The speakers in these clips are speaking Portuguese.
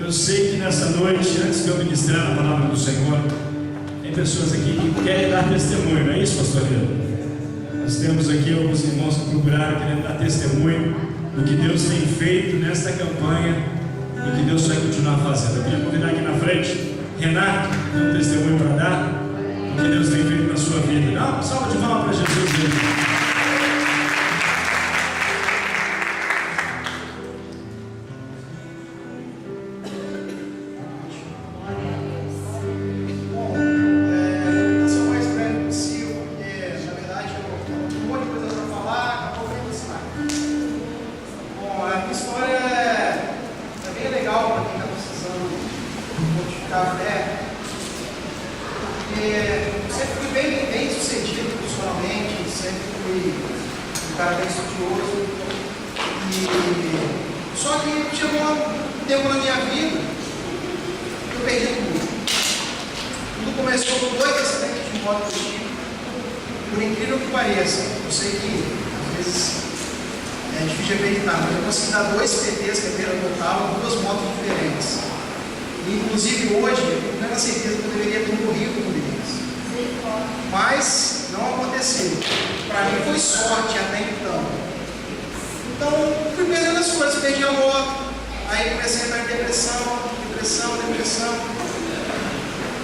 Eu sei que nessa noite, antes de eu ministrar a palavra do Senhor, tem pessoas aqui que querem dar testemunho, não é isso, pastor Leandro? Nós temos aqui alguns irmãos que procuraram, querendo dar testemunho do que Deus tem feito nesta campanha e do que Deus vai continuar fazendo. Eu queria convidar aqui na frente Renato, tem um testemunho para dar do que Deus tem feito na sua vida. Dá uma salva de palmas para Jesus mesmo.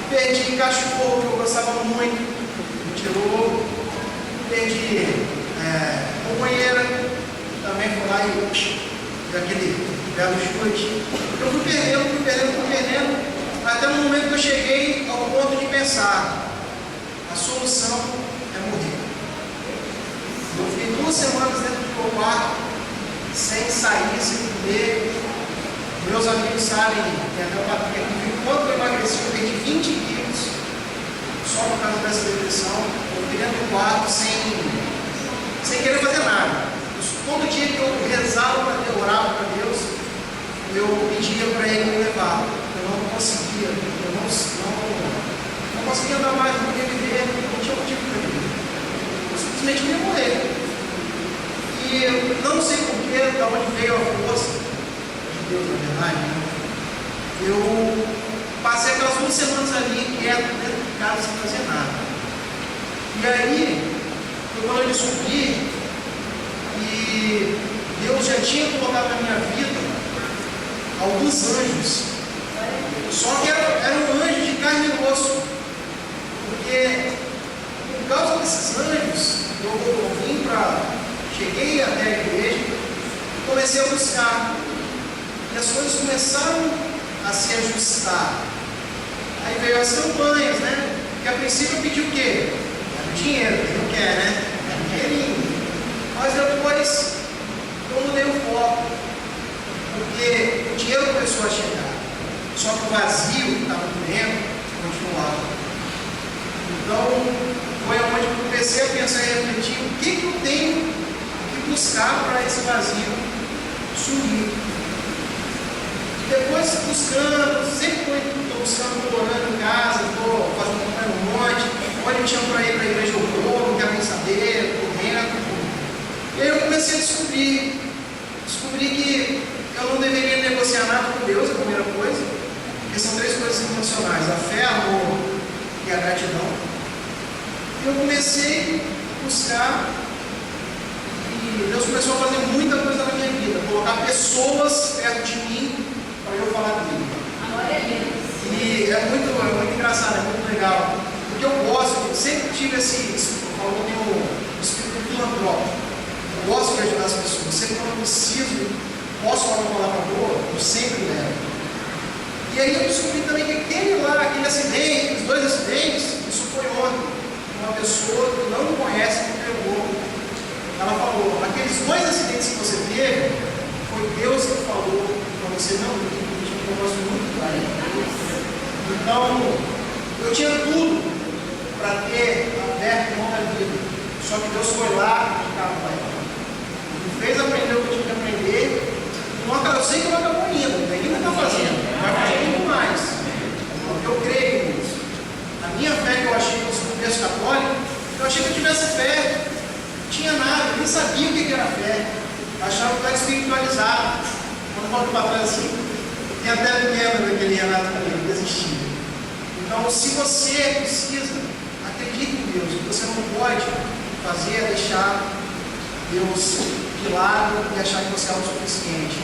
Perdi cachorro, que eu gostava muito, me tirou. Perdi companheira, também foi lá e deu aquele belo chute. Eu fui perdendo, até no momento que eu cheguei ao ponto de pensar: a solução é morrer. Eu fiquei 2 semanas dentro do meu quarto, sem sair, sem comer. Meus amigos sabem, quando eu emagreci, eu perdi 20 quilos, só por causa dessa depressão. Eu fiquei dentro do quarto sem querer fazer nada. Todo dia que eu rezava para Deus, orava para Deus, eu pedia para Ele me levar. Eu não conseguia, eu não conseguia andar mais, não podia viver, não tinha motivo para viver. Eu simplesmente ia morrer. E eu não sei porquê, de onde veio a força Deus, na verdade, eu passei aquelas 2 semanas ali quieto dentro de casa sem fazer nada. E aí, foi quando eu descobri que Deus já tinha colocado na minha vida alguns anjos. Só que eram anjos de carne e osso. Porque por causa desses anjos, cheguei até a igreja e comecei a buscar. E as coisas começaram a se ajustar. Aí veio as campanhas, né? Que a princípio eu pedi o quê? Era dinheiro, quem não quer, né? Era dinheirinho. Mas depois eu mudei o foco, porque o dinheiro começou a chegar. Só que o vazio que estava dentro continuava. Então foi onde eu comecei a pensar e refletir o que eu tenho que buscar para esse vazio sumir. Depois buscando, sempre estou buscando, estou orando em casa, estou fazendo um monte, onde me chamam para ir para a igreja, eu vou, não quero nem saber, correndo. E aí eu comecei a descobrir que eu não deveria negociar nada com Deus, a primeira coisa, porque são 3 coisas emocionais: a fé, amor e a gratidão. E eu comecei a buscar, e Deus começou a fazer muita coisa na minha vida, colocar pessoas perto de mim para eu falar dele. E é muito engraçado, é muito legal, porque eu gosto, eu sempre tive eu falo que tenho um espírito filantrópico. Eu gosto de ajudar as pessoas. Sempre quando eu preciso, posso falar uma palavra boa, eu sempre levo. E aí eu descobri também que aquele acidente, os 2 acidentes, isso foi ontem. Uma pessoa que não me conhece me pegou. Ela falou: aqueles 2 acidentes que você teve, foi Deus que falou para você não ir. Eu gosto muito da Ele. Então, eu tinha tudo para ter aberto mão da vida. Só que Deus foi lá e me fez aprender o que eu tinha que aprender. Eu sei que não acabou ainda está fazendo, vai fazer muito mais. Porque eu creio nisso. A minha fé, que eu achei que eu sou um texto católico, eu achei que eu tivesse fé. Não tinha nada, eu nem sabia o que era fé. Eu achava que eu era espiritualizado. Quando eu volto para trás assim, tem até Pedro Então, se você precisa, acredite em Deus. O que você não pode fazer é deixar Deus de lado e achar que você é autossuficiente.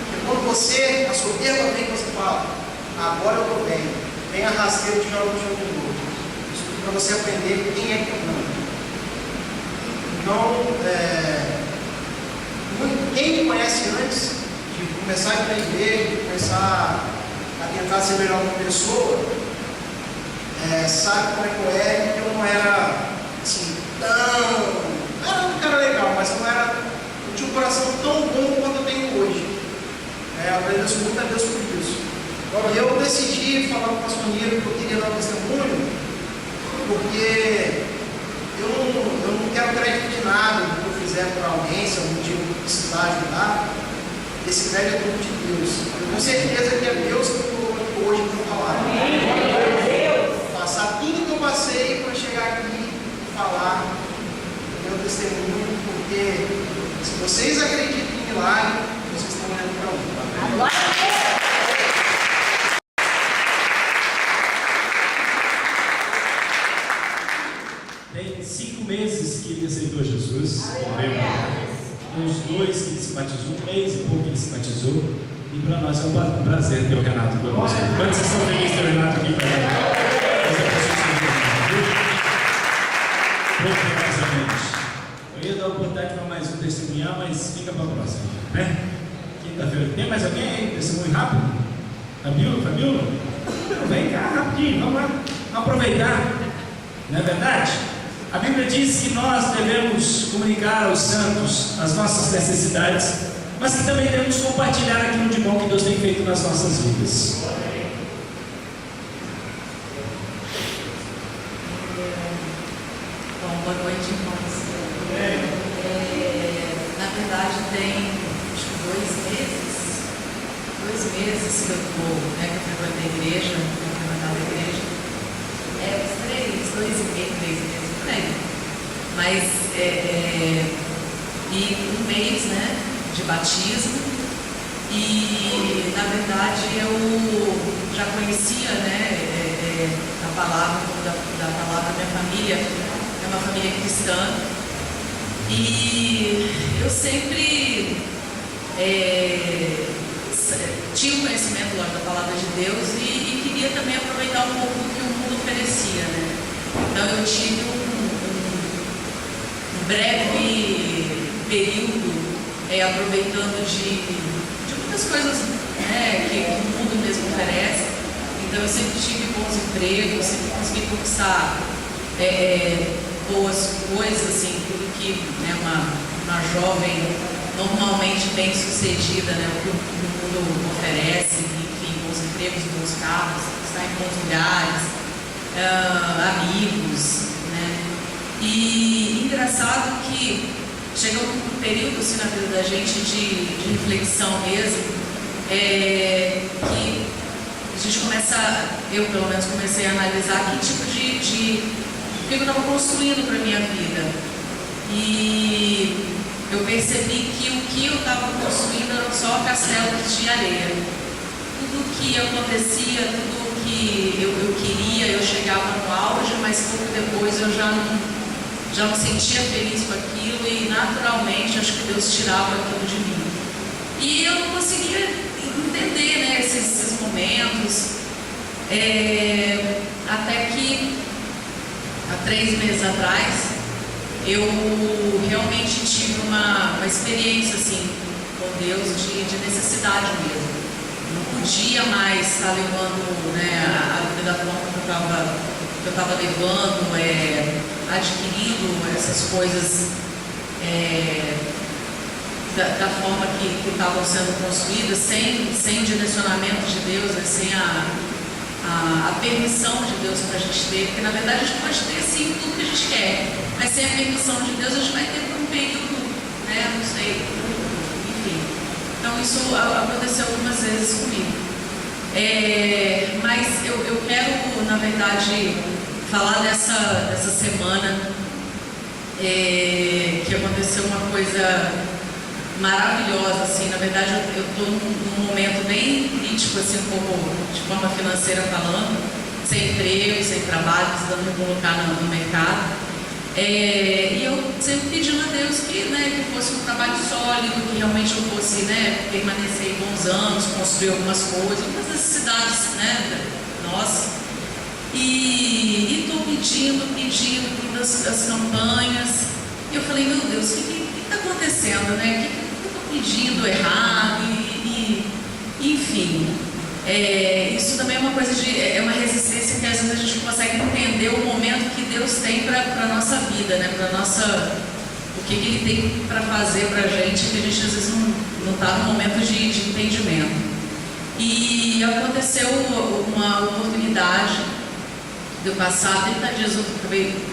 Porque quando você, a soberba vem, você fala: agora eu estou bem. Vem a rasteira de jogo no chão de novo. Isso tudo para você aprender quem é que manda. Então, quem me conhece antes de começar a ir para a igreja, de começar a tentar ser melhor uma pessoa, sabe como é que eu era, que eu não era assim, era um cara legal, mas eu tinha um coração tão bom quanto eu tenho hoje. Eu agradeço muito a Deus por isso. E eu decidi falar com o pastor Niro que eu queria dar um testemunho, porque eu não quero crédito de nada do que eu fizer para alguém, se algum dia eu precisar ajudar. Esse crédito é tudo de Deus. Eu tenho certeza que é Deus que eu estou hoje para falar. Passar tudo que eu passei para chegar aqui e falar o meu testemunho, porque se vocês acreditam em milagre, vocês estão olhando para mim. Tem 5 meses que ele aceitou Jesus. Uns 2 que ele se batizou, 1 mês e pouco que ele se batizou. E para nós é um prazer ter o Renato conosco. Quantos vocês estão felizes de ter o Renato aqui para eu ia dar a oportunidade para mais um testemunhar, mas fica para a próxima, né? Quinta-feira. Tem mais alguém? Testemunho rápido? Fabiola? Vem cá, rapidinho, vamos lá. Vamos aproveitar. Não é verdade? A Bíblia diz que nós devemos comunicar aos santos as nossas necessidades, mas que também devemos compartilhar aquilo de bom que Deus tem feito nas nossas vidas. Boa noite, irmãos. Na verdade, tem acho que 2 meses que eu estou, que eu frequento a igreja, uns 2 e meio, 3 meses, por aí. Mas, e 1 mês, de batismo. E, na verdade, eu já conhecia, a palavra, da palavra da minha família. É uma família cristã. E eu sempre tinha um conhecimento da palavra de Deus e queria também aproveitar um pouco do que o mundo oferecia, Então eu tive um breve período aproveitando de muitas coisas que o mundo mesmo oferece. Então eu sempre tive bons empregos, sempre consegui conquistar boas coisas, assim, tudo que uma jovem normalmente bem sucedida, o que o mundo oferece, enfim, bons empregos, bons carros, estar em bons lugares, amigos, E engraçado que chega um período assim na vida da gente de reflexão mesmo, que a gente começa, eu pelo menos comecei a analisar que tipo o que eu estava construindo para a minha vida. E eu percebi que o que eu estava construindo eram só castelos de areia. Tudo que acontecia, tudo que eu queria, eu chegava no auge, mas pouco depois eu já não sentia feliz com aquilo e naturalmente acho que Deus tirava aquilo de mim. E eu não conseguia entender esses momentos, até que há 3 meses atrás eu realmente tive uma experiência assim com Deus de necessidade mesmo. Não podia mais estar levando a vida da forma que eu estava levando, adquirindo essas coisas da forma que estavam sendo construídas, sem direcionamento de Deus, sem a permissão de Deus para a gente ter, porque na verdade a gente pode ter sim tudo que a gente quer, mas sem a permissão de Deus a gente vai ter por um período, não sei, enfim. Então isso aconteceu algumas vezes comigo. Mas eu quero, na verdade, falar dessa semana que aconteceu uma coisa maravilhosa, assim. Na verdade eu estou num momento bem crítico, assim, como de forma financeira falando, sem emprego, sem trabalho, precisando me colocar no mercado. E eu sempre pedindo a Deus que, né, que fosse um trabalho sólido, que realmente eu fosse, né, permanecer bons anos, construir algumas coisas, algumas necessidades, né, nossas. E estou pedindo as campanhas. E eu falei, meu Deus, o que está acontecendo, né? O que eu estou pedindo errado? Enfim, isso também é uma coisa é uma resistência que às vezes a gente não consegue entender o momento que Deus tem para a nossa vida, né? O que Ele tem para fazer para a gente, que a gente às vezes não está no momento de entendimento. E aconteceu uma oportunidade de eu passar 30 dias,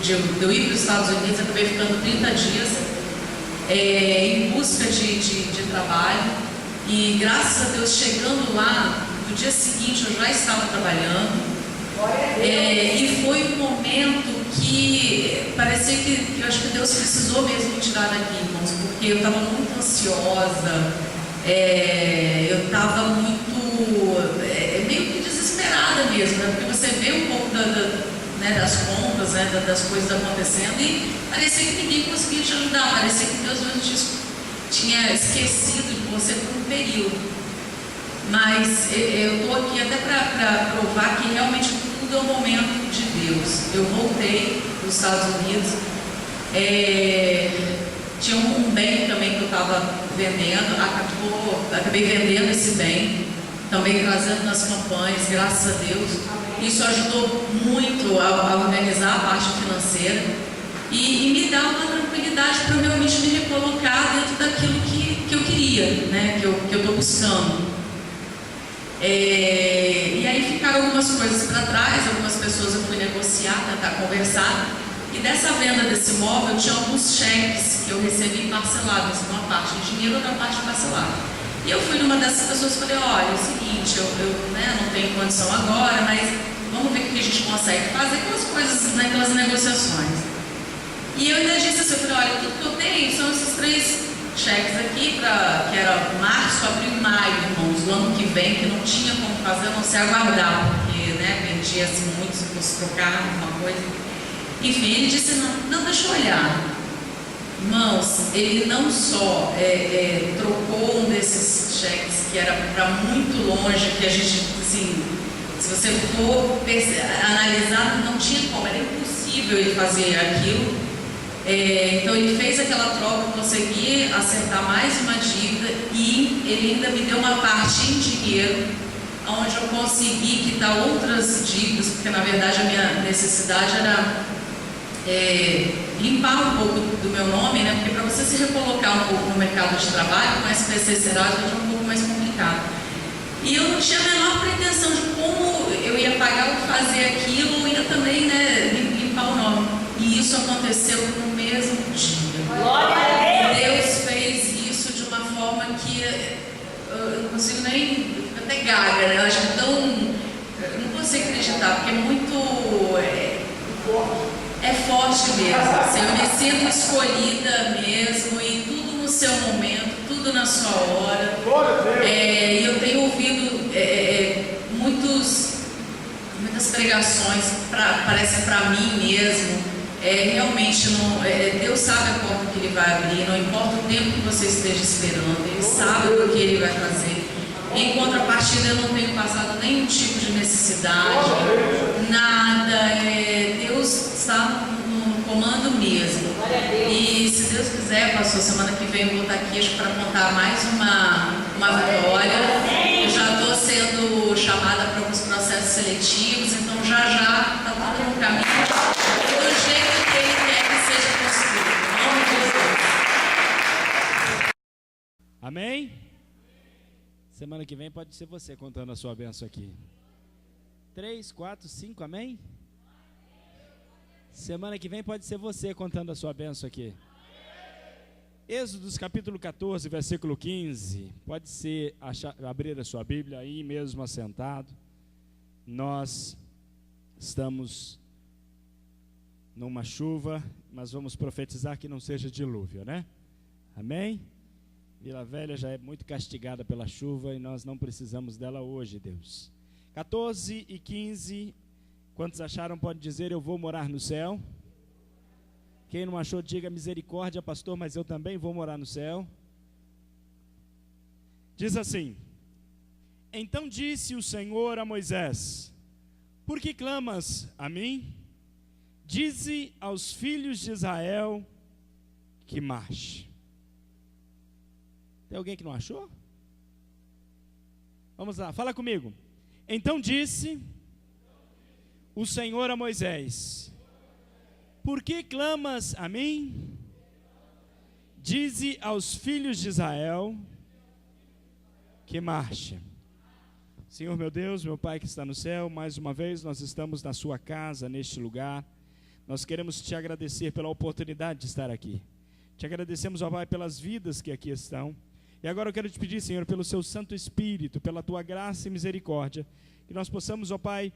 de eu ir para os Estados Unidos, eu acabei ficando 30 dias em busca de trabalho, e graças a Deus, chegando lá, no dia seguinte eu já estava trabalhando, e foi um momento que parecia que eu acho que Deus precisou mesmo me tirar daqui, irmãos, porque eu estava muito ansiosa, eu estava muito, meio que desesperada mesmo, né? Porque você vê um pouco né, das contas, né, das coisas acontecendo, e parecia que ninguém conseguia te ajudar, parecia que Deus mesmo tinha esquecido de você por um período. Mas eu estou aqui até para provar que realmente tudo é um momento de Deus. Eu voltei para os Estados Unidos, tinha um bem também que eu estava vendendo, acabei vendendo esse bem, também trazendo nas campanhas, graças a Deus. Isso ajudou muito a organizar a parte financeira e me dar uma tranquilidade para eu realmente me recolocar dentro daquilo que eu queria, né? que eu estou buscando. E aí ficaram algumas coisas para trás, algumas pessoas eu fui negociar, tentar conversar, e dessa venda desse imóvel tinha alguns cheques que eu recebi parcelados, uma parte em dinheiro, outra parte parcelada. E eu fui numa dessas pessoas e falei, olha, é o seguinte, eu né, não tenho condição agora, mas vamos ver o que a gente consegue fazer, aquelas coisas, né, aquelas negociações. E eu ainda disse assim, eu falei, olha, tudo que eu tenho são esses 3 cheques aqui, que era março, abril e maio, irmãos, do ano que vem, que não tinha como fazer, a não ser aguardar, porque, né, vendia-se muito, se fosse trocar alguma coisa. Enfim, ele disse, não, deixa eu olhar. Irmãos, ele não só trocou um desses cheques que era para muito longe, que a gente, assim, se você for analisar, não tinha como, era impossível ele fazer aquilo. Então ele fez aquela troca, eu consegui acertar mais uma dívida, e ele ainda me deu uma parte em dinheiro, onde eu consegui quitar outras dívidas, porque na verdade a minha necessidade era limpar um pouco do meu nome, né? Porque para você se recolocar um pouco no mercado de trabalho, com SPC Serasa, é um pouco mais complicado. E eu não tinha a menor pretensão de como eu ia pagar ou fazer aquilo, ou ia também, né, limpar o nome. E isso aconteceu no mesmo dia. Glória a Deus! Deus fez isso de uma forma que eu não consigo nem, eu fico até gaga, né? Eu acho tão, eu não consigo acreditar, porque é muito, é forte mesmo. Assim, eu me sinto escolhida mesmo, e tudo no seu momento, tudo na sua hora. E eu tenho ouvido muitas pregações, parece para mim mesmo. Realmente Deus sabe a porta que Ele vai abrir, não importa o tempo que você esteja esperando, Ele sabe o que Ele vai fazer. Em contrapartida, eu não tenho passado nenhum tipo de necessidade, nada. Deus está no comando mesmo. E se Deus quiser, pastor, semana que vem eu vou estar aqui para contar mais uma vitória. Eu já estou sendo chamada para alguns processos seletivos, então já está tudo no caminho, do jeito que Ele quer que seja construído. Em nome de Jesus. Amém? Semana que vem pode ser você contando a sua bênção aqui. 3, 4, 5, amém? Semana que vem pode ser você contando a sua bênção aqui. Êxodos capítulo 14, versículo 15. Pode ser abrir a sua Bíblia aí mesmo assentado. Nós estamos numa chuva, mas vamos profetizar que não seja dilúvio, né? Amém? Vila Velha já é muito castigada pela chuva e nós não precisamos dela hoje, Deus. 14 e 15, Quantos acharam, pode dizer, eu vou morar no céu. Quem não achou, diga misericórdia, pastor, mas eu também vou morar no céu. Diz assim: então disse o Senhor a Moisés: por que clamas a mim? Dize aos filhos de Israel que marche. Tem alguém que não achou? Vamos lá, fala comigo. Então disse o Senhor a Moisés: por que clamas a mim? Dize aos filhos de Israel que marche. Senhor meu Deus, meu Pai que está no céu, mais uma vez nós estamos na sua casa, neste lugar. Nós queremos te agradecer pela oportunidade de estar aqui. Te agradecemos, ó Pai, pelas vidas que aqui estão. E agora eu quero te pedir, Senhor, pelo seu Santo Espírito, pela tua graça e misericórdia, que nós possamos, ó Pai,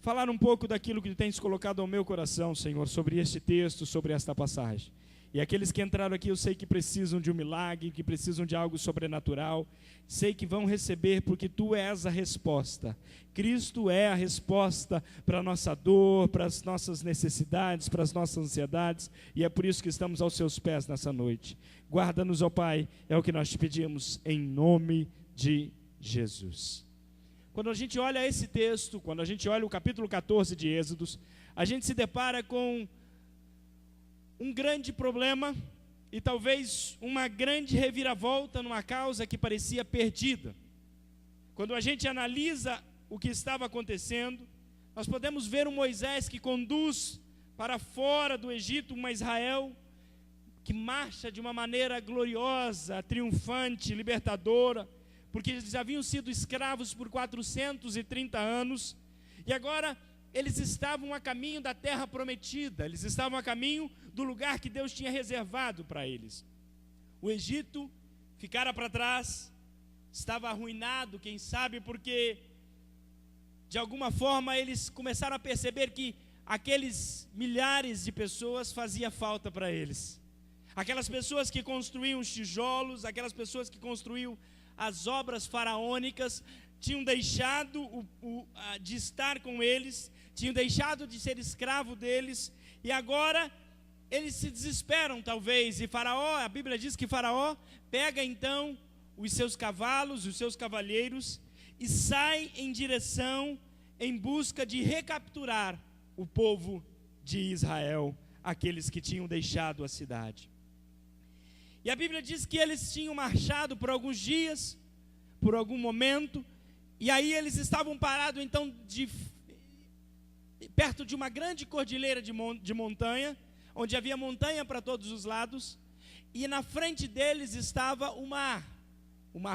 falar um pouco daquilo que tu tens colocado ao meu coração, Senhor, sobre este texto, sobre esta passagem. E aqueles que entraram aqui, eu sei que precisam de um milagre, que precisam de algo sobrenatural, sei que vão receber, porque tu és a resposta. Cristo é a resposta para a nossa dor, para as nossas necessidades, para as nossas ansiedades, e é por isso que estamos aos seus pés nessa noite. Guarda-nos, ó Pai, é o que nós te pedimos, em nome de Jesus. Quando a gente olha esse texto, quando a gente olha o capítulo 14 de Êxodos, a gente se depara com um grande problema e talvez uma grande reviravolta numa causa que parecia perdida. Quando a gente analisa o que estava acontecendo, nós podemos ver um Moisés que conduz para fora do Egito uma Israel que marcha de uma maneira gloriosa, triunfante, libertadora, porque eles já haviam sido escravos por 430 anos, e agora eles estavam a caminho da terra prometida, eles estavam a caminho do lugar que Deus tinha reservado para eles. O Egito ficara para trás, estava arruinado, quem sabe porque de alguma forma eles começaram a perceber que aqueles milhares de pessoas fazia falta para eles. Aquelas pessoas que construíam os tijolos, aquelas pessoas que construíam as obras faraônicas, tinham deixado de estar com eles, tinham deixado de ser escravo deles, e agora eles se desesperam talvez, e Faraó, a Bíblia diz que Faraó pega então os seus cavalos, os seus cavalheiros, e sai em direção, em busca de recapturar o povo de Israel, aqueles que tinham deixado a cidade. E a Bíblia diz que eles tinham marchado por alguns dias, por algum momento, e aí eles estavam parados então perto de uma grande cordilheira de montanha, onde havia montanha para todos os lados, e na frente deles estava o mar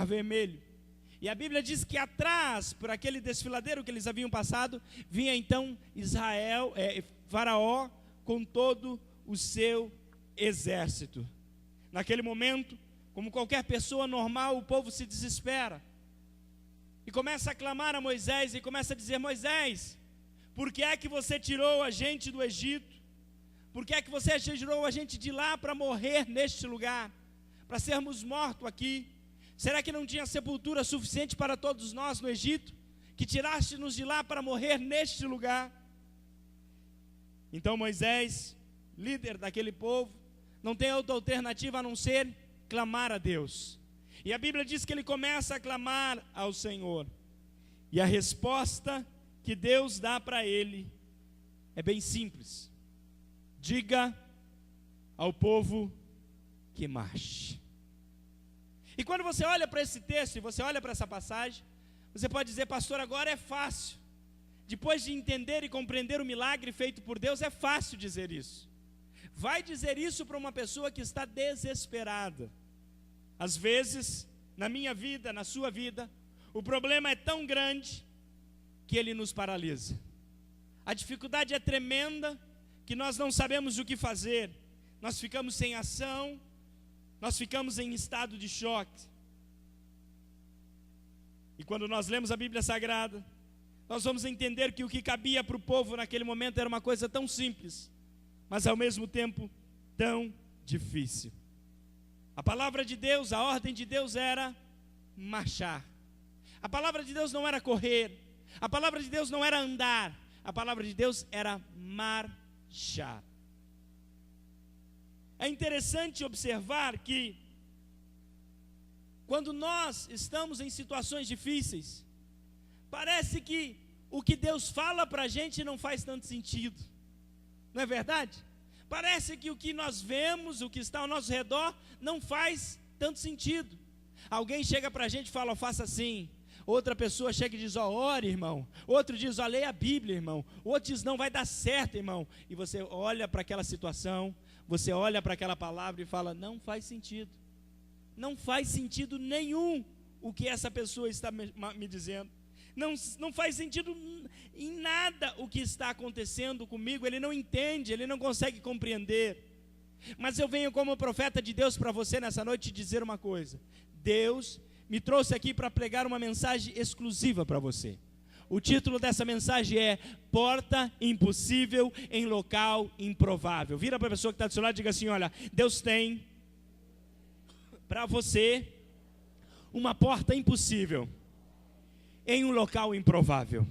vermelho. E a Bíblia diz que atrás, por aquele desfiladeiro que eles haviam passado, vinha então Faraó com todo o seu exército. Naquele momento, como qualquer pessoa normal, o povo se desespera e começa a clamar a Moisés, e começa a dizer: Moisés, por que é que você tirou a gente do Egito? Por que é que você tirou a gente de lá para morrer neste lugar? Para sermos mortos aqui? Será que não tinha sepultura suficiente para todos nós no Egito? Que tiraste-nos de lá para morrer neste lugar? Então Moisés, líder daquele povo, não tem outra alternativa a não ser clamar a Deus. E a Bíblia diz que ele começa a clamar ao Senhor. E a resposta que Deus dá para ele é bem simples: diga ao povo que marche. E quando você olha para esse texto, e você olha para essa passagem, você pode dizer: pastor, agora é fácil. Depois de entender e compreender o milagre feito por Deus, é fácil dizer isso. Vai dizer isso para uma pessoa que está desesperada. Às vezes, na minha vida, na sua vida, o problema é tão grande que ele nos paralisa. A dificuldade é tremenda, que nós não sabemos o que fazer. Nós ficamos sem ação, nós ficamos em estado de choque. E quando nós lemos a Bíblia Sagrada, nós vamos entender que o que cabia para o povo naquele momento era uma coisa tão simples, mas ao mesmo tempo tão difícil. A palavra de Deus, a ordem de Deus era marchar. A palavra de Deus não era correr. A palavra de Deus não era andar. a palavra de Deus era marchar. É interessante observar que, quando nós estamos em situações difíceis, parece que o que Deus fala para a gente não faz tanto sentido, não é verdade? Parece que o que nós vemos, o que está ao nosso redor, não faz tanto sentido. Alguém chega para a gente e fala, faça assim. Outra pessoa chega e diz, ore, irmão. Outro diz, leia a Bíblia, irmão. Outro diz, não vai dar certo, irmão. E você olha para aquela situação, você olha para aquela palavra e fala, não faz sentido. Não faz sentido nenhum o que essa pessoa está me dizendo. Não faz sentido em nada o que está acontecendo comigo. Ele não entende, ele não consegue compreender. Mas eu venho como profeta de Deus para você nessa noite dizer uma coisa. Deus me trouxe aqui para pregar uma mensagem exclusiva para você. O título dessa mensagem é Porta Impossível em Local Improvável. Vira para a pessoa que está do seu lado e diga assim, olha, Deus tem para você uma porta impossível em um local improvável.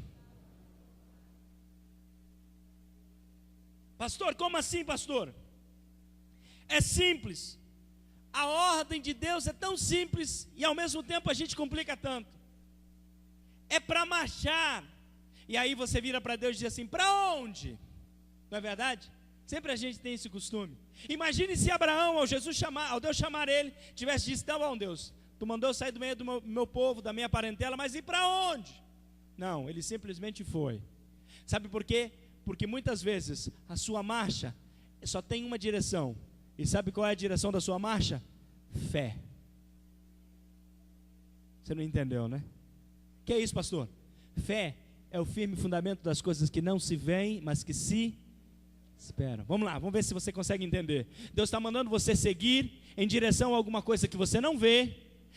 Pastor, como assim, pastor? É simples. A ordem de Deus é tão simples e ao mesmo tempo a gente complica tanto. É para marchar. E aí você vira para Deus e diz assim, para onde? Não é verdade? Sempre a gente tem esse costume. Imagine se Abraão, ao Deus chamar ele, tivesse dito, então bom Deus, tu mandou eu sair do meio do meu povo, da minha parentela, mas e para onde? Não, ele simplesmente foi. Sabe por quê? Porque muitas vezes a sua marcha só tem uma direção. E sabe qual é a direção da sua marcha? Fé. Você não entendeu, né? O que é isso, pastor? Fé é o firme fundamento das coisas que não se veem, mas que se esperam. Vamos lá, vamos ver se você consegue entender. Deus está mandando você seguir em direção a alguma coisa que você não vê,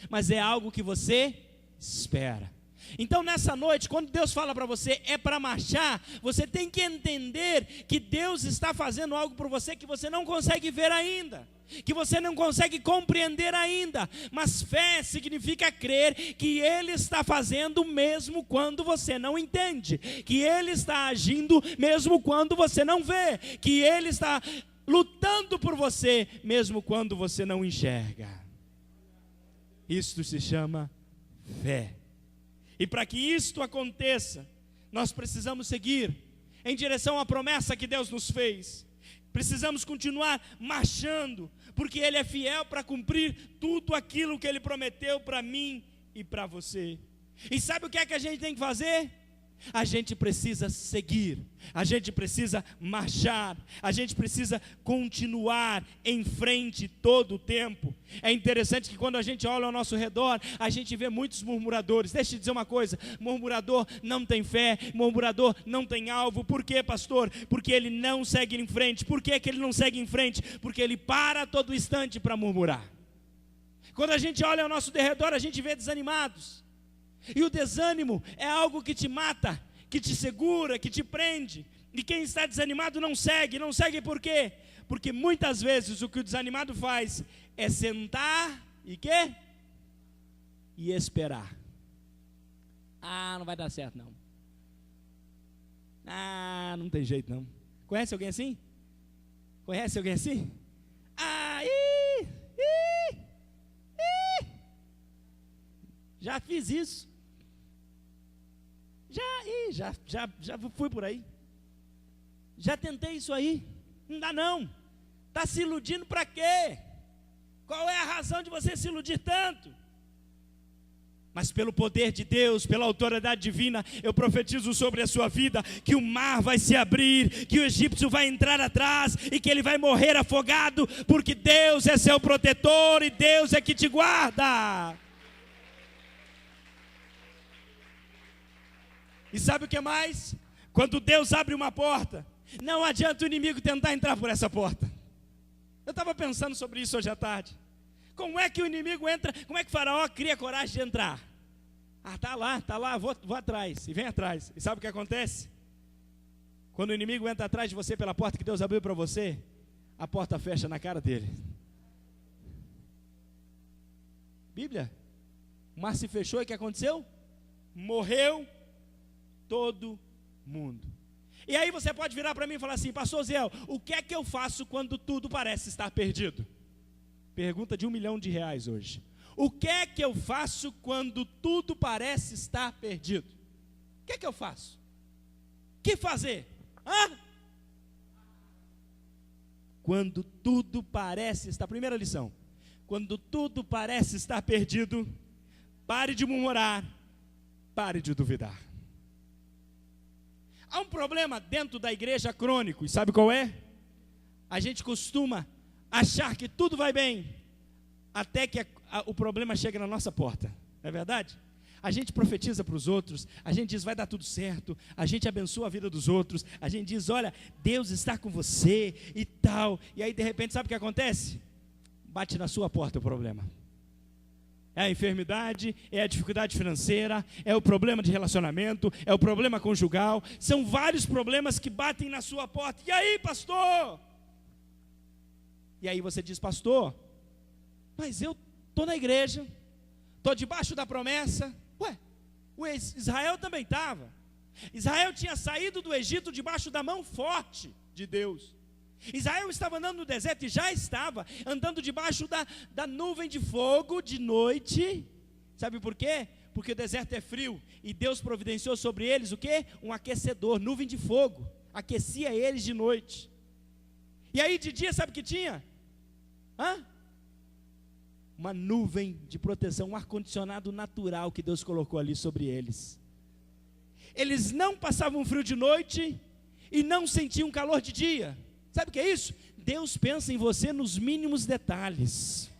mas é algo que você espera. Então nessa noite, quando Deus fala para você é para marchar, você tem que entender que Deus está fazendo algo por você que você não consegue ver ainda, que você não consegue compreender ainda, mas fé significa crer que Ele está fazendo mesmo quando você não entende, que Ele está agindo mesmo quando você não vê, que Ele está lutando por você mesmo quando você não enxerga. Isto se chama fé. E para que isto aconteça, nós precisamos seguir em direção à promessa que Deus nos fez. Precisamos continuar marchando, porque Ele é fiel para cumprir tudo aquilo que Ele prometeu para mim e para você. E sabe o que é que a gente tem que fazer? A gente precisa seguir, a gente precisa marchar, a gente precisa continuar em frente todo o tempo. É interessante que quando a gente olha ao nosso redor, a gente vê muitos murmuradores. Deixa eu dizer uma coisa, murmurador não tem fé, murmurador não tem alvo. Por quê, pastor? Porque ele não segue em frente. Por que ele não segue em frente? Porque ele para a todo instante para murmurar. Quando a gente olha ao nosso derredor, a gente vê desanimados. E o desânimo é algo que te mata, que te segura, que te prende. E quem está desanimado não segue por quê? Porque muitas vezes o que o desanimado faz é sentar e quê? E esperar. Não vai dar certo não. Não tem jeito não. Conhece alguém assim? Conhece alguém assim? Já fiz isso. Já fui por aí. Já tentei isso aí. Não dá não. Está se iludindo para quê? Qual é a razão de você se iludir tanto? Mas pelo poder de Deus, pela autoridade divina, eu profetizo sobre a sua vida que o mar vai se abrir, que o egípcio vai entrar atrás e que ele vai morrer afogado, porque Deus é seu protetor e Deus é que te guarda. E sabe o que mais? Quando Deus abre uma porta, não adianta o inimigo tentar entrar por essa porta. Eu estava pensando sobre isso hoje à tarde. Como é que o inimigo entra? Como é que o faraó cria coragem de entrar? Tá lá, vou atrás. E vem atrás. E sabe o que acontece? Quando o inimigo entra atrás de você pela porta que Deus abriu para você, a porta fecha na cara dele. Bíblia. O mar se fechou e o que aconteceu? Morreu todo mundo. E aí você pode virar para mim e falar assim: pastor Zé, o que é que eu faço quando tudo parece estar perdido? Pergunta de R$1 milhão hoje. O que é que eu faço quando tudo parece estar perdido? O que é que eu faço? O que fazer? Quando tudo parece estar... Primeira lição: quando tudo parece estar perdido, pare de murmurar, pare de duvidar. Há um problema dentro da igreja crônico, e sabe qual é? A gente costuma achar que tudo vai bem, até que o problema chega na nossa porta, não é verdade? A gente profetiza para os outros, a gente diz: vai dar tudo certo, a gente abençoa a vida dos outros, a gente diz: olha, Deus está com você e tal, e aí de repente sabe o que acontece? Bate na sua porta o problema. É a enfermidade, é a dificuldade financeira, é o problema de relacionamento, é o problema conjugal, são vários problemas que batem na sua porta. E aí, pastor? E aí você diz: pastor, mas eu estou na igreja, estou debaixo da promessa. Ué, o Israel também estava. Israel tinha saído do Egito debaixo da mão forte de Deus. Israel estava andando no deserto, e já estava andando debaixo da nuvem de fogo de noite. Sabe por quê? Porque o deserto é frio, e Deus providenciou sobre eles o quê? Um aquecedor, nuvem de fogo, aquecia eles de noite. E aí de dia sabe o que tinha? Uma nuvem de proteção, um ar-condicionado natural que Deus colocou ali sobre eles. Eles não passavam frio de noite e não sentiam calor de dia. Sabe o que é isso? Deus pensa em você nos mínimos detalhes.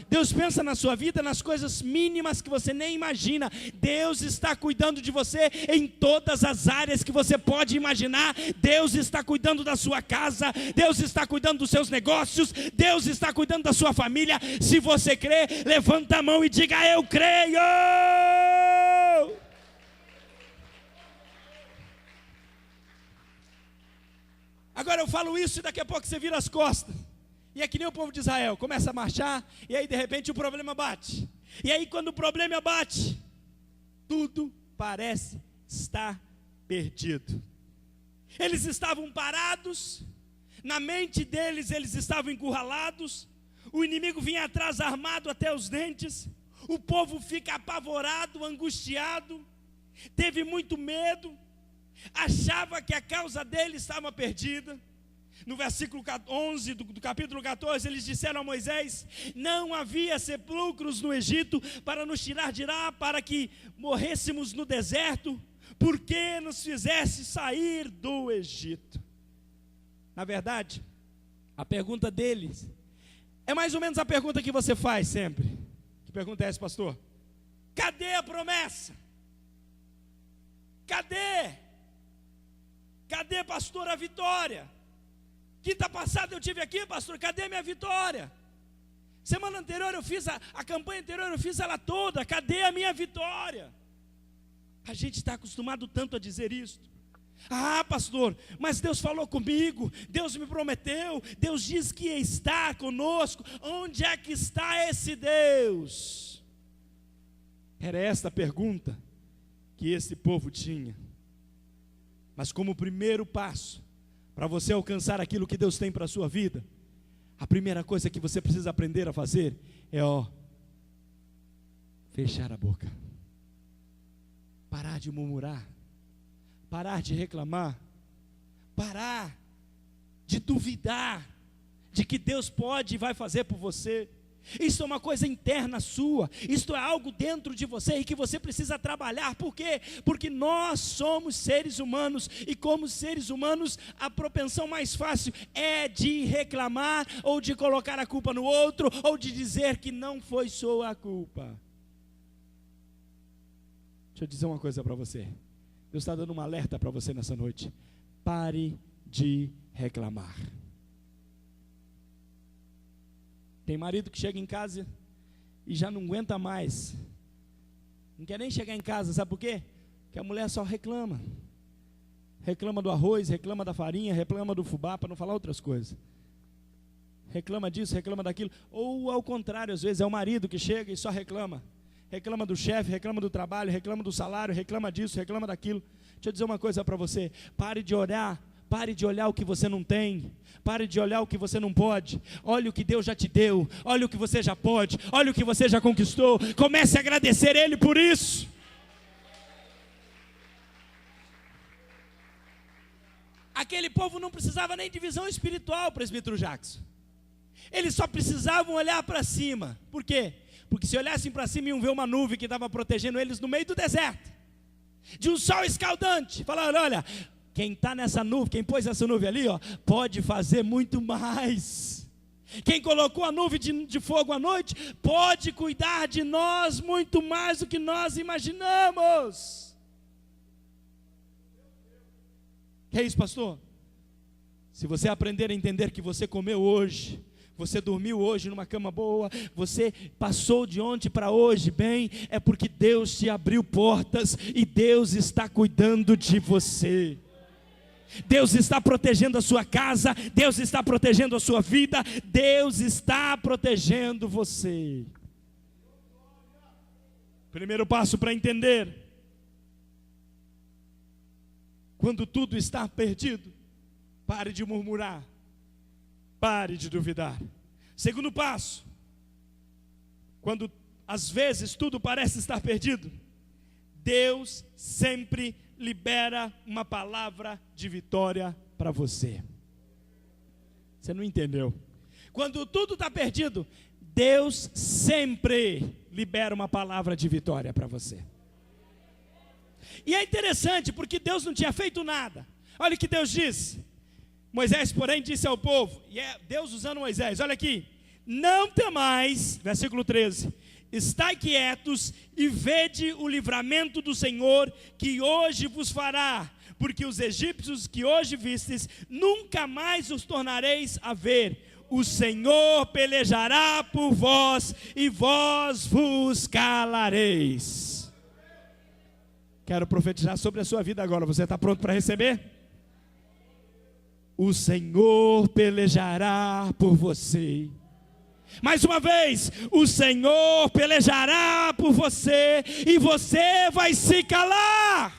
Deus pensa na sua vida, nas coisas mínimas que você nem imagina. Deus está cuidando de você em todas as áreas que você pode imaginar. Deus está cuidando da sua casa, Deus está cuidando dos seus negócios, Deus está cuidando da sua família. Se você crê, levanta a mão e diga: eu creio. Agora eu falo isso e daqui a pouco você vira as costas. E é que nem o povo de Israel, começa a marchar, e aí de repente o problema bate. E aí quando o problema bate, tudo parece estar perdido. Eles estavam parados, na mente deles eles estavam encurralados, o inimigo vinha atrás armado até os dentes, o povo fica apavorado, angustiado, teve muito medo, achava que a causa dele estava perdida. No versículo 11 do capítulo 14, eles disseram a Moisés: não havia sepulcros no Egito para nos tirar de lá, para que morrêssemos no deserto, por que nos fizesse sair do Egito? Na verdade, a pergunta deles é mais ou menos a pergunta que você faz sempre. Que pergunta é essa, pastor? Cadê a promessa? Cadê? Cadê, pastor, a vitória? Quinta passada eu tive aqui, pastor, cadê minha vitória? Semana anterior eu fiz, a campanha anterior eu fiz ela toda, cadê a minha vitória? A gente está acostumado tanto a dizer isso. Ah, pastor, mas Deus falou comigo, Deus me prometeu, Deus diz que está conosco. Onde é que está esse Deus? Era esta a pergunta que esse povo tinha. Mas como primeiro passo para você alcançar aquilo que Deus tem para a sua vida, a primeira coisa que você precisa aprender a fazer é fechar a boca, parar de murmurar, parar de reclamar, parar de duvidar de que Deus pode e vai fazer por você. Isso é uma coisa interna sua, isto é algo dentro de você e que você precisa trabalhar. Por quê? Porque nós somos seres humanos, e como seres humanos a propensão mais fácil é de reclamar, ou de colocar a culpa no outro, ou de dizer que não foi sua culpa. Deixa eu dizer uma coisa para você. Deus está dando um alerta para você nessa noite: pare de reclamar. Tem marido que chega em casa e já não aguenta mais, não quer nem chegar em casa, sabe por quê? Porque a mulher só reclama. Reclama do arroz, reclama da farinha, reclama do fubá, para não falar outras coisas. Reclama disso, reclama daquilo. Ou ao contrário, às vezes é o marido que chega e só reclama. Reclama do chefe, reclama do trabalho, reclama do salário, reclama disso, reclama daquilo. Deixa eu dizer uma coisa para você: pare de orar, pare de olhar o que você não tem, pare de olhar o que você não pode. Olha o que Deus já te deu, olha o que você já pode, olha o que você já conquistou. Comece a agradecer Ele por isso. Aquele povo não precisava nem de visão espiritual, presbítero Jackson. Eles só precisavam olhar para cima. Por quê? Porque se olhassem para cima, iam ver uma nuvem que estava protegendo eles no meio do deserto, de um sol escaldante. Falaram: olha, quem está nessa nuvem, quem pôs essa nuvem ali, ó, pode fazer muito mais. Quem colocou a nuvem de fogo à noite, pode cuidar de nós muito mais do que nós imaginamos. Que é isso, pastor? Se você aprender a entender que você comeu hoje, você dormiu hoje numa cama boa, você passou de ontem para hoje bem, é porque Deus te abriu portas e Deus está cuidando de você. Deus está protegendo a sua casa, Deus está protegendo a sua vida, Deus está protegendo você. Primeiro passo para entender: quando tudo está perdido, pare de murmurar, pare de duvidar. Segundo passo: quando às vezes tudo parece estar perdido, Deus sempre libera uma palavra de vitória para você. Você não entendeu? Quando tudo está perdido, Deus sempre libera uma palavra de vitória para você. E é interessante, porque Deus não tinha feito nada. Olha o que Deus disse. Moisés, porém, disse ao povo, e é Deus usando Moisés, olha aqui: não temais, versículo 13, estai quietos e vede o livramento do Senhor, que hoje vos fará, porque os egípcios que hoje vistes, nunca mais os tornareis a ver. O Senhor pelejará por vós, e vós vos calareis. Quero profetizar sobre a sua vida agora. Você está pronto para receber? O Senhor pelejará por você. Mais uma vez: o Senhor pelejará por você, e você vai se calar.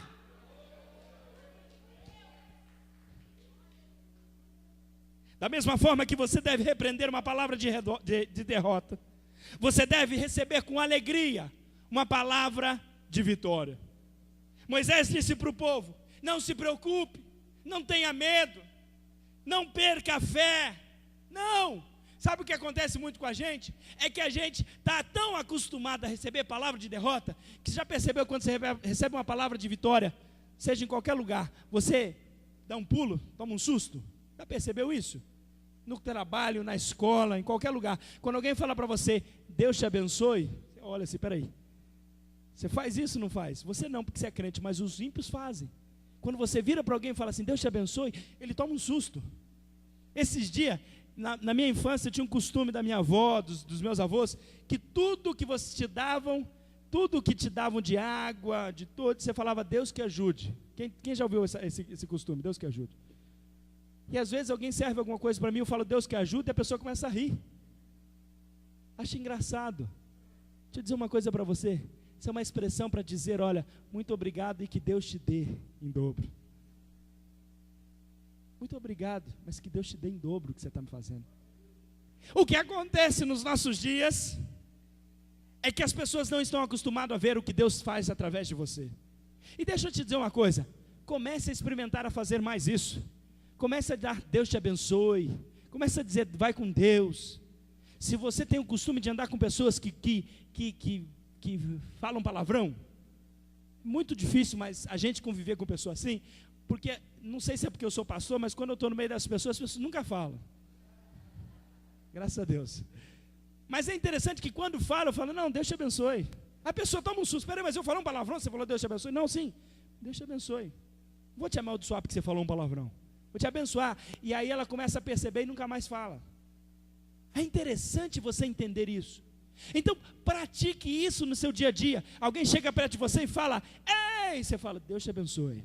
Da mesma forma que você deve repreender uma palavra de derrota, você deve receber com alegria uma palavra de vitória. Moisés disse para o povo: não se preocupe, não tenha medo, não perca a fé. Não, sabe o que acontece muito com a gente? É que a gente está tão acostumado a receber palavra de derrota, que já percebeu quando você recebe uma palavra de vitória, seja em qualquer lugar, você dá um pulo, toma um susto? Já percebeu isso? No trabalho, na escola, em qualquer lugar. Quando alguém fala para você: Deus te abençoe, você olha assim: peraí, você faz isso ou não faz? Você não, porque você é crente, mas os ímpios fazem. Quando você vira para alguém e fala assim: Deus te abençoe, ele toma um susto. Esses dias, na minha infância, eu tinha um costume da minha avó, dos meus avós, que tudo que te davam de água, de tudo, você falava: Deus que ajude. Quem já ouviu esse costume? Deus que ajude. E às vezes alguém serve alguma coisa para mim, eu falo: Deus que ajude, e a pessoa começa a rir. Acho engraçado. Deixa eu dizer uma coisa para você. Isso é uma expressão para dizer: olha, muito obrigado e que Deus te dê em dobro. Muito obrigado, mas que Deus te dê em dobro o que você está me fazendo. O que acontece nos nossos dias é que as pessoas não estão acostumadas a ver o que Deus faz através de você. E deixa eu te dizer uma coisa: comece a experimentar a fazer mais isso. Comece a dar Deus te abençoe. Comece a dizer: vai com Deus. Se você tem o costume de andar com pessoas que falam palavrão, muito difícil, mas a gente conviver com pessoas assim, porque, não sei se é porque eu sou pastor, mas quando eu estou no meio das pessoas, as pessoas nunca falam. Graças a Deus. Mas é interessante que quando falo, eu falo: não, Deus te abençoe. A pessoa toma um susto: peraí, mas eu falei um palavrão, você falou Deus te abençoe? Não, sim, Deus te abençoe. Não vou te amaldiçoar porque você falou um palavrão, vou te abençoar. E aí ela começa a perceber e nunca mais fala. É interessante você entender isso. Então pratique isso no seu dia a dia. Alguém chega perto de você e fala: ei, você fala: Deus te abençoe.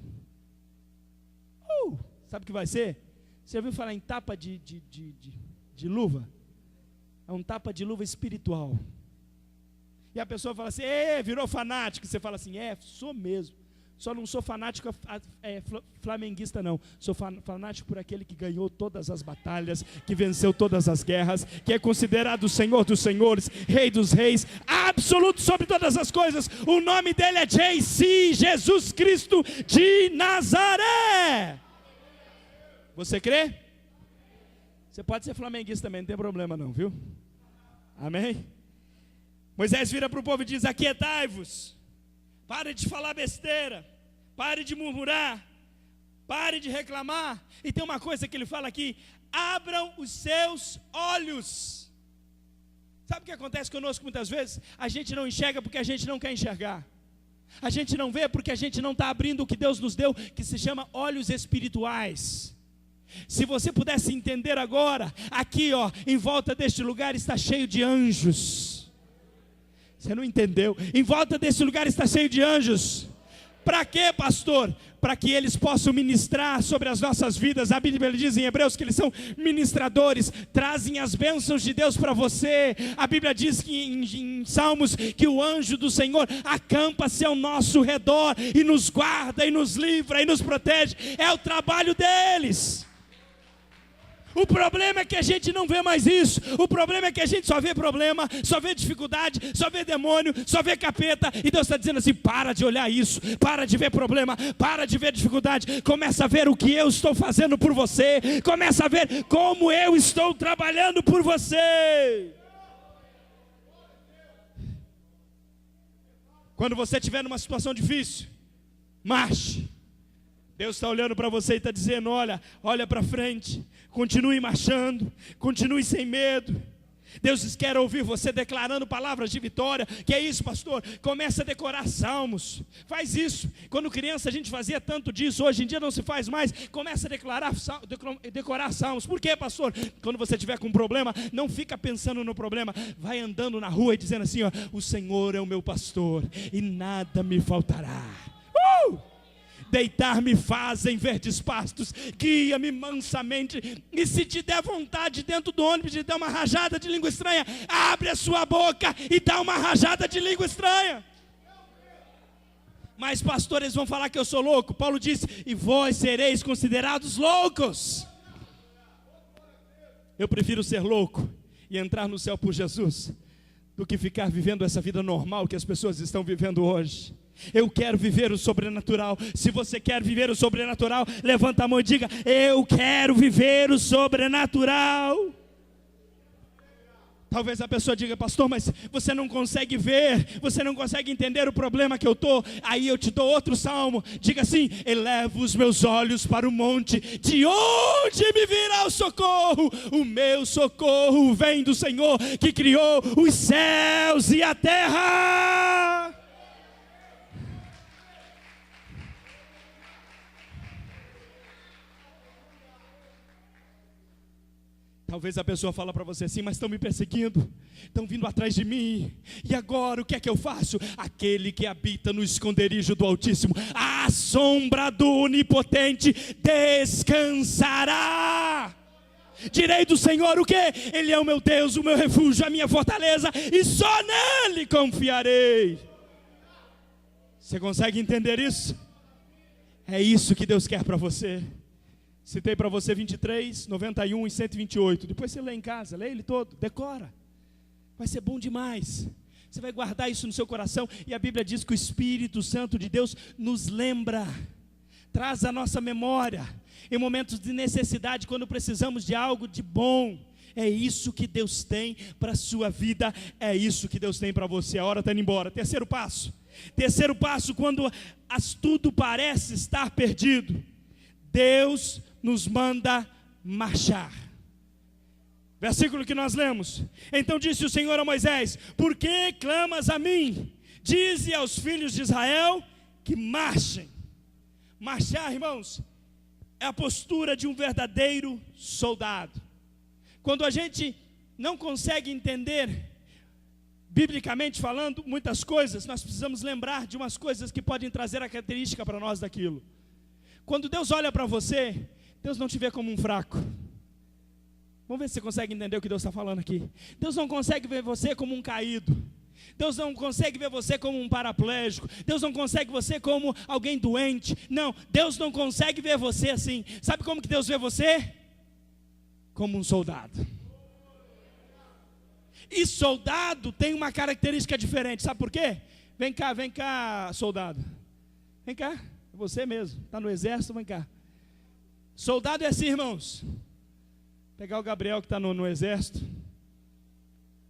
Sabe o que vai ser? Você já ouviu falar em tapa de luva? É um tapa de luva espiritual. E a pessoa fala assim: virou fanático. Você fala assim: sou mesmo. Só não sou fanático flamenguista não. Sou fanático por aquele que ganhou todas as batalhas, que venceu todas as guerras, que é considerado o Senhor dos senhores, Rei dos reis, absoluto sobre todas as coisas. O nome dele é JC, Jesus Cristo de Nazaré. Você crê? Você pode ser flamenguista também, não tem problema não, viu? Amém? Moisés vira para o povo e diz: aquietai-vos. Pare de falar besteira, pare de murmurar, pare de reclamar. E tem uma coisa que ele fala aqui: abram os seus olhos. Sabe o que acontece conosco muitas vezes? A gente não enxerga porque a gente não quer enxergar. A gente não vê porque a gente não está abrindo o que Deus nos deu, que se chama olhos espirituais. Se você pudesse entender agora, aqui ó, em volta deste lugar está cheio de anjos. Você não entendeu? Em volta desse lugar está cheio de anjos. Para quê, pastor? Para que eles possam ministrar sobre as nossas vidas. A Bíblia diz em Hebreus que eles são ministradores, trazem as bênçãos de Deus para você. A Bíblia diz que em Salmos que o anjo do Senhor acampa-se ao nosso redor e nos guarda e nos livra e nos protege. É o trabalho deles. O problema é que a gente não vê mais isso. O problema é que a gente só vê problema, só vê dificuldade, só vê demônio, só vê capeta. E Deus está dizendo assim: para de olhar isso, para de ver problema, para de ver dificuldade. Começa a ver o que eu estou fazendo por você. Começa a ver como eu estou trabalhando por você. Quando você estiver numa situação difícil, marche. Deus está olhando para você e está dizendo: olha para frente, continue marchando, continue sem medo. Deus quer ouvir você declarando palavras de vitória. Que é isso, pastor? Começa a decorar salmos. Faz isso. Quando criança a gente fazia tanto disso, hoje em dia não se faz mais. Começa a decorar salmos. Por quê, pastor? Quando você tiver com um problema, não fica pensando no problema. Vai andando na rua e dizendo assim: o Senhor é o meu pastor e nada me faltará. Deitar-me faz em verdes pastos, guia-me mansamente. E se te der vontade dentro do ônibus de dar uma rajada de língua estranha, abre a sua boca e dá uma rajada de língua estranha. Mas pastores vão falar que eu sou louco. Paulo disse: e vós sereis considerados loucos. Eu prefiro ser louco e entrar no céu por Jesus do que ficar vivendo essa vida normal que as pessoas estão vivendo hoje. Eu quero viver o sobrenatural. Se você quer viver o sobrenatural, levanta a mão e diga: eu quero viver o sobrenatural. Talvez a pessoa diga: pastor, mas você não consegue ver, você não consegue entender o problema que eu estou. Aí eu te dou outro salmo. Diga assim: elevo os meus olhos para o monte, de onde me virá o socorro? O meu socorro vem do Senhor, que criou os céus e a terra. Talvez a pessoa fala para você assim: mas estão me perseguindo, estão vindo atrás de mim, e agora o que é que eu faço? Aquele que habita no esconderijo do Altíssimo, à sombra do Onipotente, descansará. Direi do Senhor o quê? Ele é o meu Deus, o meu refúgio, a minha fortaleza, e só nele confiarei. Você consegue entender isso? É isso que Deus quer para você. Citei para você 23, 91 e 128. Depois você lê em casa, lê ele todo, decora. Vai ser bom demais. Você vai guardar isso no seu coração. E a Bíblia diz que o Espírito Santo de Deus nos lembra, traz a nossa memória, em momentos de necessidade, quando precisamos de algo de bom. É isso que Deus tem para a sua vida, é isso que Deus tem para você. A hora está indo embora. Terceiro passo, quando tudo parece estar perdido, Deus nos manda marchar. Versículo que nós lemos: então disse o Senhor a Moisés: por que clamas a mim? Dize aos filhos de Israel que marchem. Marchar, irmãos, é a postura de um verdadeiro soldado. Quando a gente não consegue entender, biblicamente falando, muitas coisas, nós precisamos lembrar de umas coisas que podem trazer a característica para nós daquilo. Quando Deus olha para você, Deus não te vê como um fraco. Vamos ver se você consegue entender o que Deus está falando aqui. Deus não consegue ver você como um caído. Deus não consegue ver você como um paraplégico. Deus não consegue você como alguém doente. Não, Deus não consegue ver você assim. Sabe como que Deus vê você? Como um soldado. E soldado tem uma característica diferente. Sabe por quê? Vem cá, soldado. Vem cá, é você mesmo. Está no exército, vem cá. Soldado é assim, irmãos. Pegar o Gabriel que está no exército.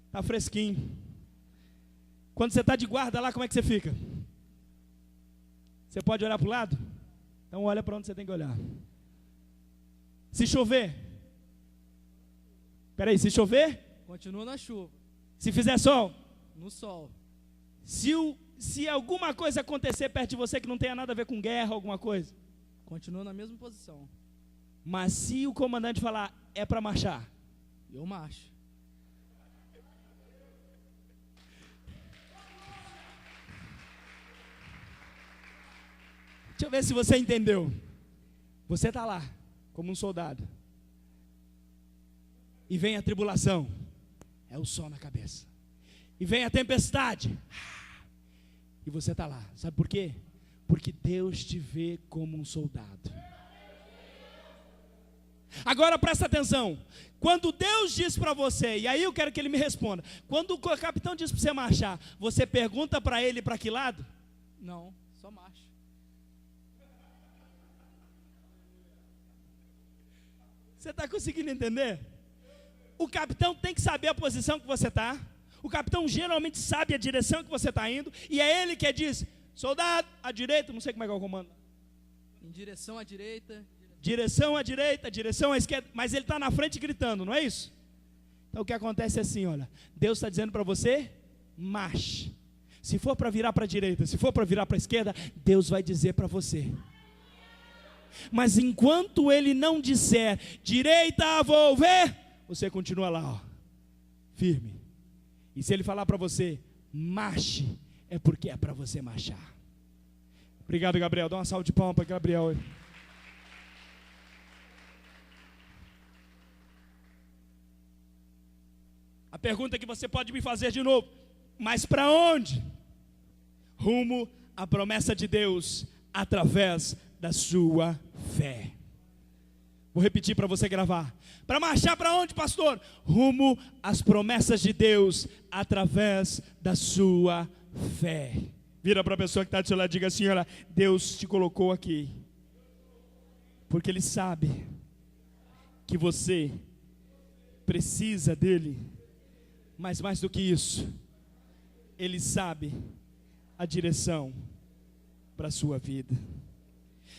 Está fresquinho. Quando você está de guarda lá, como é que você fica? Você pode olhar para o lado? Então olha para onde você tem que olhar. Se chover. Espera aí, se chover? Continua na chuva. Se fizer sol? No sol. Se alguma coisa acontecer perto de você que não tenha nada a ver com guerra, alguma coisa? Continua na mesma posição. Mas se o comandante falar, é para marchar? Eu marcho. Deixa eu ver se você entendeu. Você está lá, como um soldado. E vem a tribulação. É o sol na cabeça. E vem a tempestade. E você está lá. Sabe por quê? Porque Deus te vê como um soldado. Agora presta atenção. Quando Deus diz para você, e aí eu quero que ele me responda. Quando o capitão diz para você marchar, você pergunta para ele para que lado? Não, só marcha. Você está conseguindo entender? O capitão tem que saber a posição que você está. O capitão geralmente sabe a direção que você está indo. E é ele que diz, soldado, à direita, não sei como é que é o comando. Em direção à direita. Direção à direita, direção à esquerda. Mas ele está na frente gritando, não é isso? Então o que acontece é assim, olha. Deus está dizendo para você, marche. Se for para virar para a direita, se for para virar para a esquerda, Deus vai dizer para você. Mas enquanto ele não disser, direita, vou ver, você continua lá, ó, firme. E se ele falar para você, marche, é porque é para você marchar. Obrigado, Gabriel. Dá uma salva de palmas para Gabriel. A pergunta que você pode me fazer de novo, mas para onde? Rumo à promessa de Deus, através da sua fé. Vou repetir para você gravar. Para marchar para onde, pastor? Rumo às promessas de Deus, através da sua fé. Vira para a pessoa que está do seu lado e diga assim, olha, Deus te colocou aqui, porque Ele sabe que você precisa dEle, mas mais do que isso, Ele sabe a direção para a sua vida.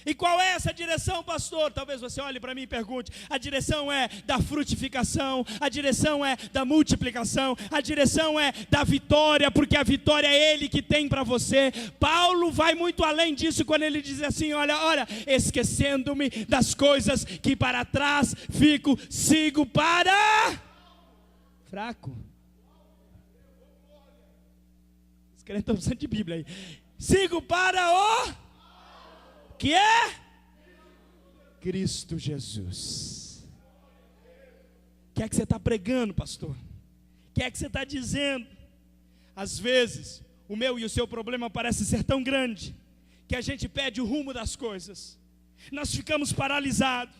E qual é essa direção, pastor? Talvez você olhe para mim e pergunte. A direção é da frutificação, a direção é da multiplicação, a direção é da vitória, porque a vitória é Ele que tem para você. Paulo vai muito além disso quando ele diz assim, olha, esquecendo-me das coisas que para trás fico, sigo para fraco. Os crentes estão precisando de Bíblia aí. Sigo para o que é Cristo Jesus. O que é que você está pregando, pastor? O que é que você está dizendo? Às vezes, o meu e o seu problema parece ser tão grande que a gente perde o rumo das coisas. Nós ficamos paralisados.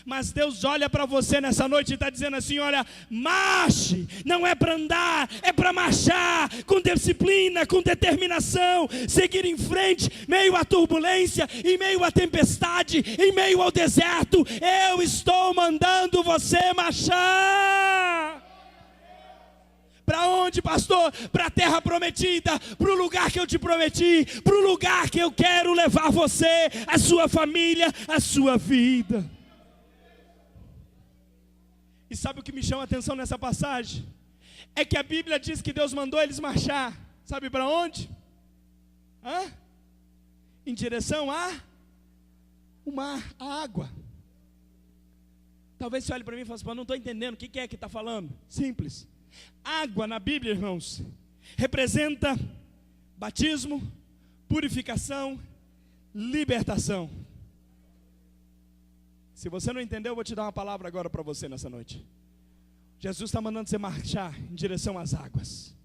Mas Deus olha para você nessa noite e está dizendo assim, olha, marche, não é para andar, é para marchar, com disciplina, com determinação, seguir em frente, meio à turbulência, em meio à tempestade, em meio ao deserto, eu estou mandando você marchar. Para onde, pastor? Para a terra prometida, para o lugar que eu te prometi, para o lugar que eu quero levar você, a sua família, a sua vida. E sabe o que me chama a atenção nessa passagem? É que a Bíblia diz que Deus mandou eles marchar. Sabe para onde? Em direção ao mar, a água. Talvez você olhe para mim e fale assim, não estou entendendo, o que é que está falando? Simples. Água na Bíblia, irmãos, representa batismo, purificação, libertação. Se você não entendeu, eu vou te dar uma palavra agora para você nessa noite. Jesus está mandando você marchar em direção às águas.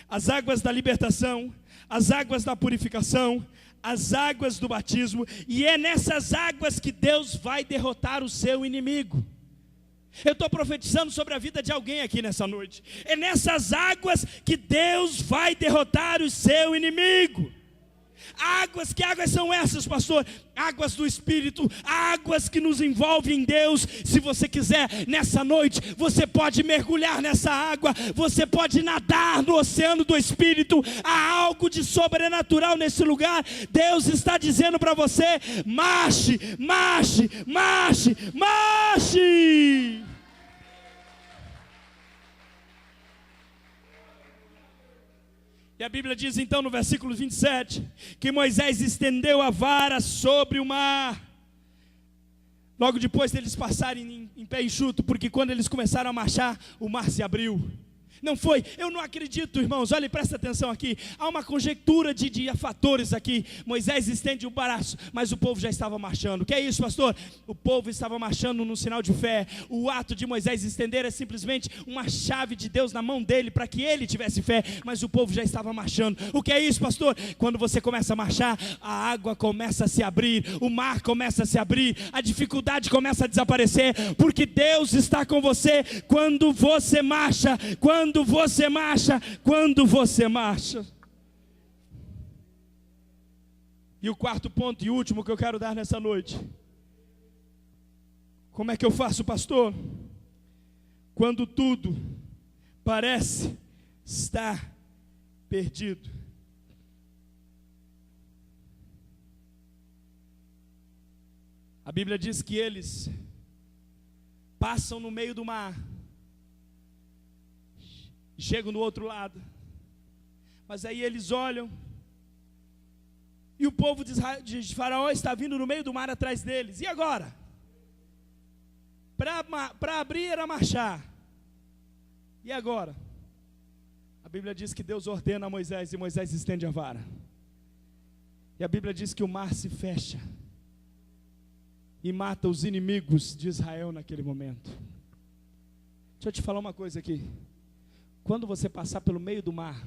as águas da libertação, as águas da purificação, as águas do batismo, e é nessas águas que Deus vai derrotar o seu inimigo. Eu estou profetizando sobre a vida de alguém aqui nessa noite. É nessas águas que Deus vai derrotar o seu inimigo. Águas, que águas são essas, pastor? Águas do Espírito, águas que nos envolvem em Deus. Se você quiser, nessa noite, você pode mergulhar nessa água, você pode nadar no oceano do Espírito. Há algo de sobrenatural nesse lugar. Deus está dizendo para você: marche, marche, marche, marche. E a Bíblia diz então no versículo 27, que Moisés estendeu a vara sobre o mar, logo depois deles passarem em pé enxuto, porque quando eles começaram a marchar, o mar se abriu. Não foi, eu não acredito, irmãos, olha, presta atenção aqui, há uma conjectura de fatores aqui. Moisés estende o braço, mas o povo já estava marchando. O que é isso, pastor? O povo estava marchando num sinal de fé. O ato de Moisés estender é simplesmente uma chave de Deus na mão dele, para que ele tivesse fé, mas o povo já estava marchando. O que é isso, pastor? Quando você começa a marchar, a água começa a se abrir, o mar começa a se abrir, a dificuldade começa a desaparecer, porque Deus está com você quando você marcha, quando você marcha, quando você marcha. E o quarto ponto e último que eu quero dar nessa noite: como é que eu faço, pastor? Quando tudo parece estar perdido. A Bíblia diz que eles passam no meio do mar, chegam do outro lado, mas aí eles olham, e o povo de Faraó está vindo no meio do mar atrás deles. E agora? Para abrir era marchar. E agora? A Bíblia diz que Deus ordena a Moisés, e Moisés estende a vara. E a Bíblia diz que o mar se fecha e mata os inimigos de Israel naquele momento. Deixa eu te falar uma coisa aqui. Quando você passar pelo meio do mar,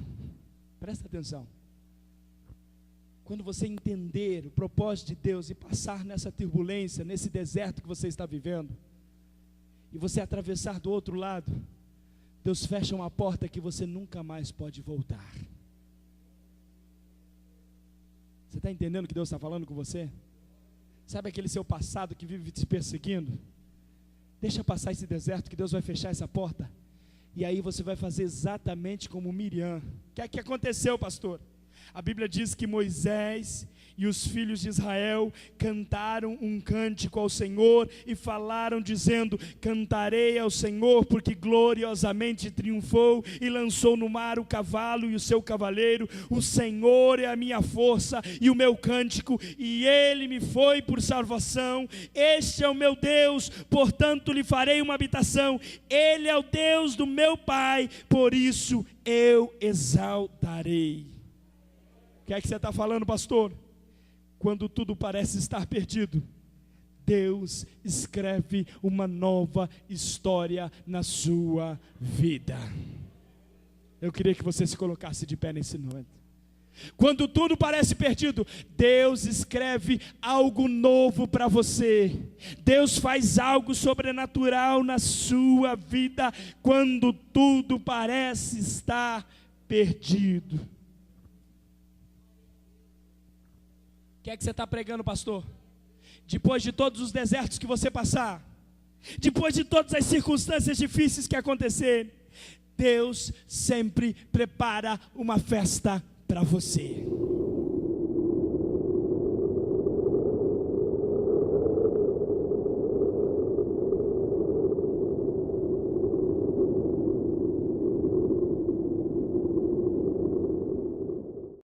presta atenção. Quando você entender o propósito de Deus e passar nessa turbulência, nesse deserto que você está vivendo, e você atravessar do outro lado, Deus fecha uma porta que você nunca mais pode voltar. Você está entendendo o que Deus está falando com você? Sabe aquele seu passado que vive te perseguindo? Deixa passar esse deserto que Deus vai fechar essa porta. E aí você vai fazer exatamente como Miriam. O que é que aconteceu, pastor? A Bíblia diz que Moisés e os filhos de Israel cantaram um cântico ao Senhor e falaram dizendo: cantarei ao Senhor porque gloriosamente triunfou e lançou no mar o cavalo e o seu cavaleiro. O Senhor é a minha força e o meu cântico, e Ele me foi por salvação. Este é o meu Deus, portanto lhe farei uma habitação. Ele é o Deus do meu pai, por isso eu exaltarei. O que é que você está falando, pastor? Quando tudo parece estar perdido, Deus escreve uma nova história na sua vida. Eu queria que você se colocasse de pé nesse momento. Quando tudo parece perdido, Deus escreve algo novo para você. Deus faz algo sobrenatural na sua vida quando tudo parece estar perdido. O que é que você está pregando, pastor? Depois de todos os desertos que você passar, depois de todas as circunstâncias difíceis que acontecerem, Deus sempre prepara uma festa para você.